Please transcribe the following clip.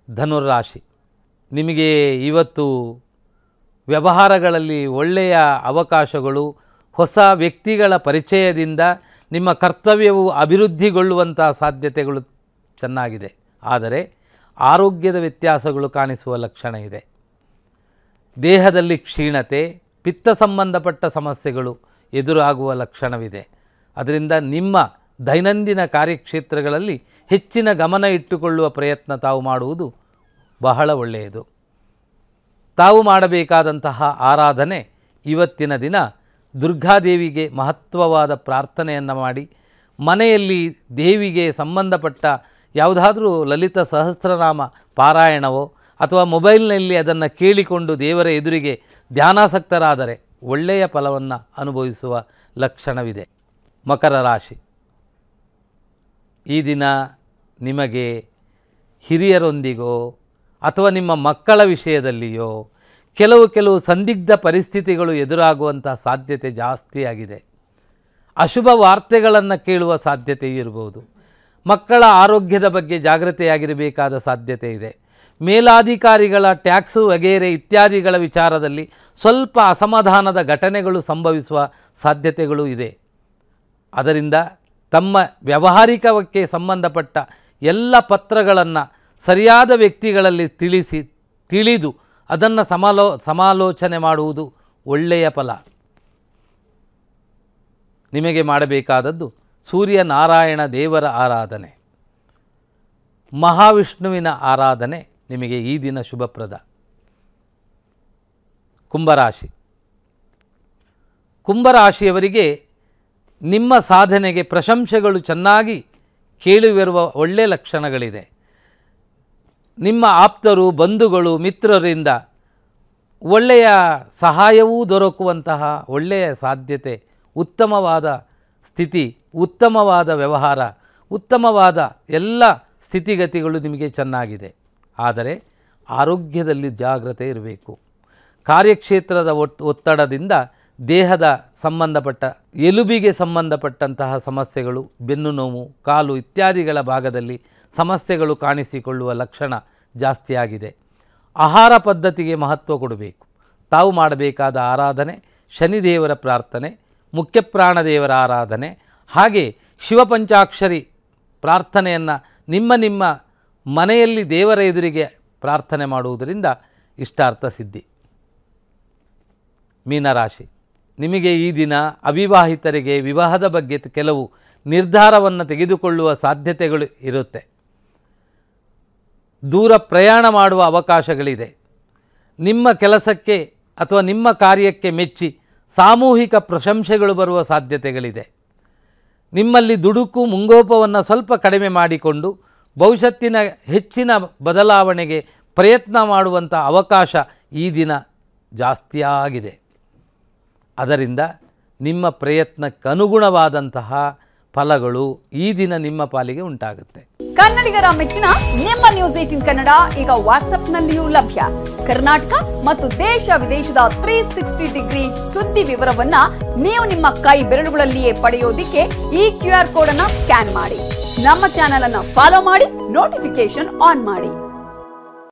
ಧನುರಾಶಿ, ನಿಮಗೆ ಇವತ್ತು ವ್ಯವಹಾರಗಳಲ್ಲಿ ಒಳ್ಳೆಯ ಅವಕಾಶಗಳು, ಹೊಸ ವ್ಯಕ್ತಿಗಳ ಪರಿಚಯದಿಂದ ನಿಮ್ಮ ಕರ್ತವ್ಯವು ಅಭಿವೃದ್ಧಿಗೊಳ್ಳುವಂಥ ಸಾಧ್ಯತೆಗಳು ಚೆನ್ನಾಗಿದೆ. ಆದರೆ ಆರೋಗ್ಯದ ವ್ಯತ್ಯಾಸಗಳು ಕಾಣಿಸುವ ಲಕ್ಷಣ ಇದೆ. ದೇಹದಲ್ಲಿ ಕ್ಷೀಣತೆ, ಪಿತ್ತ ಸಂಬಂಧಪಟ್ಟ ಸಮಸ್ಯೆಗಳು ಎದುರಾಗುವ ಲಕ್ಷಣವಿದೆ. ಅದರಿಂದ ನಿಮ್ಮ ದೈನಂದಿನ ಕಾರ್ಯಕ್ಷೇತ್ರಗಳಲ್ಲಿ ಹೆಚ್ಚಿನ ಗಮನ ಇಟ್ಟುಕೊಳ್ಳುವ ಪ್ರಯತ್ನ ತಾವು ಮಾಡುವುದು ಬಹಳ ಒಳ್ಳೆಯದು. ತಾವು ಮಾಡಬೇಕಾದಂತಹ ಆರಾಧನೆ ಇವತ್ತಿನ ದಿನ ದುರ್ಗಾದೇವಿಗೆ ಮಹತ್ವವಾದ ಪ್ರಾರ್ಥನೆಯನ್ನು ಮಾಡಿ, ಮನೆಯಲ್ಲಿ ದೇವಿಗೆ ಸಂಬಂಧಪಟ್ಟ ಯಾವುದಾದ್ರೂ ಲಲಿತ ಸಹಸ್ರನಾಮ ಪಾರಾಯಣವೋ ಅಥವಾ ಮೊಬೈಲ್ನಲ್ಲಿ ಅದನ್ನು ಕೇಳಿಕೊಂಡು ದೇವರ ಎದುರಿಗೆ ಧ್ಯಾನಾಸಕ್ತರಾದರೆ ಒಳ್ಳೆಯ ಫಲವನ್ನು ಅನುಭವಿಸುವ ಲಕ್ಷಣವಿದೆ. ಮಕರ ರಾಶಿ, ಈ ದಿನ ನಿಮಗೆ ಹಿರಿಯರೊಂದಿಗೋ ಅಥವಾ ನಿಮ್ಮ ಮಕ್ಕಳ ವಿಷಯದಲ್ಲಿಯೋ ಕೆಲವು ಸಂದಿಗ್ಧ ಪರಿಸ್ಥಿತಿಗಳು ಎದುರಾಗುವಂಥ ಸಾಧ್ಯತೆ ಜಾಸ್ತಿಯಾಗಿದೆ. ಅಶುಭ ವಾರ್ತೆಗಳನ್ನು ಕೇಳುವ ಸಾಧ್ಯತೆಯೂ ಇರಬಹುದು. ಮಕ್ಕಳ ಆರೋಗ್ಯದ ಬಗ್ಗೆ ಜಾಗೃತೆಯಾಗಿರಬೇಕಾದ ಸಾಧ್ಯತೆ ಇದೆ. ಮೇಲಾಧಿಕಾರಿಗಳ ಟ್ಯಾಕ್ಸು ವಗೇರೆ ಇತ್ಯಾದಿಗಳ ವಿಚಾರದಲ್ಲಿ ಸ್ವಲ್ಪ ಅಸಮಾಧಾನದ ಘಟನೆಗಳು ಸಂಭವಿಸುವ ಸಾಧ್ಯತೆಗಳು ಇದೆ. ಅದರಿಂದ ತಮ್ಮ ವ್ಯಾವಹಾರಿಕಕ್ಕೆ ಸಂಬಂಧಪಟ್ಟ ಎಲ್ಲ ಪತ್ರಗಳನ್ನು ಸರಿಯಾದ ವ್ಯಕ್ತಿಗಳಲ್ಲಿ ತಿಳಿದು ಅದನ್ನು ಸಮಾಲೋಚನೆ ಮಾಡುವುದು ಒಳ್ಳೆಯ ಫಲ. ನಿಮಗೆ ಮಾಡಬೇಕಾದದ್ದು ಸೂರ್ಯನಾರಾಯಣ ದೇವರ ಆರಾಧನೆ, ಮಹಾವಿಷ್ಣುವಿನ ಆರಾಧನೆ ನಿಮಗೆ ಈ ದಿನ ಶುಭಪ್ರದ. ಕುಂಭರಾಶಿ, ಕುಂಭರಾಶಿಯವರಿಗೆ ನಿಮ್ಮ ಸಾಧನೆಗೆ ಪ್ರಶಂಸೆಗಳು ಚೆನ್ನಾಗಿ ಕೇಳಿಬರುವ ಒಳ್ಳೆಯ ಲಕ್ಷಣಗಳಿದೆ. ನಿಮ್ಮ ಆಪ್ತರು, ಬಂಧುಗಳು, ಮಿತ್ರರಿಂದ ಒಳ್ಳೆಯ ಸಹಾಯವೂ ದೊರಕುವಂತಹ ಒಳ್ಳೆಯ ಸಾಧ್ಯತೆ, ಉತ್ತಮವಾದ ಸ್ಥಿತಿ, ಉತ್ತಮವಾದ ವ್ಯವಹಾರ, ಉತ್ತಮವಾದ ಎಲ್ಲ ಸ್ಥಿತಿಗತಿಗಳು ನಿಮಗೆ ಚೆನ್ನಾಗಿದೆ. ಆದರೆ ಆರೋಗ್ಯದಲ್ಲಿ ಜಾಗ್ರತೆ ಇರಬೇಕು. ಕಾರ್ಯಕ್ಷೇತ್ರದ ಒತ್ತಡದಿಂದ ದೇಹದ ಸಂಬಂಧಪಟ್ಟ ಎಲುಬಿಗೆ ಸಂಬಂಧಪಟ್ಟಂತಹ ಸಮಸ್ಯೆಗಳು, ಬೆನ್ನು ನೋವು, ಕಾಲು ಇತ್ಯಾದಿಗಳ ಭಾಗದಲ್ಲಿ ಸಮಸ್ಯೆಗಳು ಕಾಣಿಸಿಕೊಳ್ಳುವ ಲಕ್ಷಣ ಜಾಸ್ತಿಯಾಗಿದೆ. ಆಹಾರ ಪದ್ಧತಿಗೆ ಮಹತ್ವ ಕೊಡಬೇಕು. ತಾವು ಮಾಡಬೇಕಾದ ಆರಾಧನೆ ಶನಿದೇವರ ಪ್ರಾರ್ಥನೆ, ಮುಖ್ಯಪ್ರಾಣದೇವರ ಆರಾಧನೆ, ಹಾಗೆ ಶಿವಪಂಚಾಕ್ಷರಿ ಪ್ರಾರ್ಥನೆಯನ್ನು ನಿಮ್ಮ ಮನೆಯಲ್ಲಿ ದೇವರ ಎದುರಿಗೆ ಪ್ರಾರ್ಥನೆ ಮಾಡುವುದರಿಂದ ಇಷ್ಟಾರ್ಥ ಸಿದ್ಧಿ. ಮೀನರಾಶಿ, ನಿಮಗೆ ಈ ದಿನ ಅವಿವಾಹಿತರಿಗೆ ವಿವಾಹದ ಬಗ್ಗೆ ಕೆಲವು ನಿರ್ಧಾರವನ್ನು ತೆಗೆದುಕೊಳ್ಳುವ ಸಾಧ್ಯತೆಗಳು ಇರುತ್ತೆ. ದೂರ ಪ್ರಯಾಣ ಮಾಡುವ ಅವಕಾಶಗಳಿದೆ. ನಿಮ್ಮ ಕೆಲಸಕ್ಕೆ ಅಥವಾ ನಿಮ್ಮ ಕಾರ್ಯಕ್ಕೆ ಮೆಚ್ಚಿ ಸಾಮೂಹಿಕ ಪ್ರಶಂಸೆಗಳು ಬರುವ ಸಾಧ್ಯತೆಗಳಿದೆ. ನಿಮ್ಮಲ್ಲಿ ದುಡುಕು ಮುಂಗೋಪವನ್ನು ಸ್ವಲ್ಪ ಕಡಿಮೆ ಮಾಡಿಕೊಂಡು ಭವಿಷ್ಯತ್ತಿನ ಹೆಚ್ಚಿನ ಬದಲಾವಣೆಗೆ ಪ್ರಯತ್ನ ಮಾಡುವಂಥ ಅವಕಾಶ ಈ ದಿನ ಜಾಸ್ತಿಯಾಗಿದೆ. ಅದರಿಂದ ನಿಮ್ಮ ಪ್ರಯತ್ನಕ್ಕನುಗುಣವಾದಂತಹ ಫಲಗಳು ಈ ದಿನ ನಿಮ್ಮ ಪಾಲಿಗೆ ಉಂಟಾಗುತ್ತೆ. ಕನ್ನಡಿಗರ ಮೆಚ್ಚಿನ ನಿಮ್ಮ ನ್ಯೂಸ್ 18 ಕನ್ನಡ ಈಗ ವಾಟ್ಸ್ಆಪ್ನಲ್ಲಿಯೂ ಲಭ್ಯ. ಕರ್ನಾಟಕ ಮತ್ತು ದೇಶ ವಿದೇಶದ 360 ಡಿಗ್ರಿ ಸುದ್ದಿ ವಿವರವನ್ನ ನೀವು ನಿಮ್ಮ ಕೈ ಬೆರಳುಗಳಲ್ಲಿಯೇ ಪಡೆಯೋದಿಕ್ಕೆ ಈ QR ಕೋಡ್ ಅನ್ನು ಸ್ಕ್ಯಾನ್ ಮಾಡಿ. ನಮ್ಮ ಚಾನೆಲ್ ಅನ್ನು ಫಾಲೋ ಮಾಡಿ, ನೋಟಿಫಿಕೇಶನ್ ಆನ್ ಮಾಡಿ.